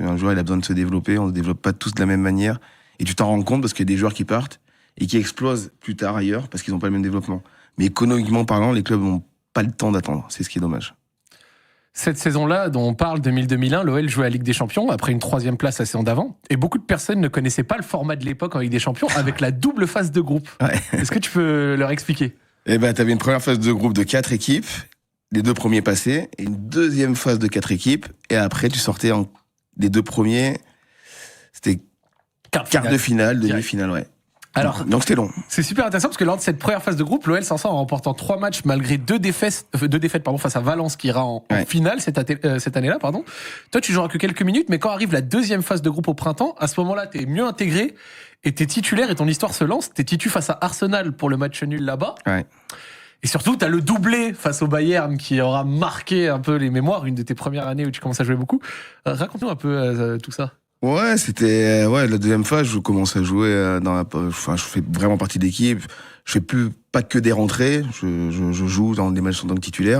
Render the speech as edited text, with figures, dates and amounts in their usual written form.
qu'un joueur il a besoin de se développer, on ne se développe pas tous de la même manière. Et tu t'en rends compte parce qu'il y a des joueurs qui partent et qui explosent plus tard ailleurs parce qu'ils n'ont pas le même développement. Mais économiquement parlant, les clubs n'ont pas le temps d'attendre. C'est ce qui est dommage. Cette saison-là, dont on parle, 2000-2001, l'OL jouait à Ligue des Champions, après une 3e place la saison d'avant. Et beaucoup de personnes ne connaissaient pas le format de l'époque en Ligue des Champions, avec la double phase de groupe. Ouais. Est-ce que tu peux leur expliquer ? Eh ben, t'avais une première phase de groupe de 4 équipes, les 2 premiers passés, et une deuxième phase de 4 équipes, et après, tu sortais les 2 premiers, c'était quart de finale, demi-finale, ouais. Alors, donc c'était long. C'est super intéressant parce que lors de cette première phase de groupe, l'OL s'en sort en remportant 3 matchs malgré 2 défaites face à Valence qui ira en finale cette année-là. Toi, tu joueras que quelques minutes, mais quand arrive la deuxième phase de groupe au printemps, à ce moment-là, t'es mieux intégré et t'es titulaire et ton histoire se lance. T'es titu face à Arsenal pour le match nul là-bas. Ouais. Et surtout, t'as le doublé face au Bayern qui aura marqué un peu les mémoires, une de tes premières années où tu commences à jouer beaucoup. Raconte-nous un peu tout ça. Ouais, c'était la deuxième phase. Je commence à jouer je fais vraiment partie de l'équipe. Je fais pas que des rentrées. Je joue dans des matchs en tant que titulaire.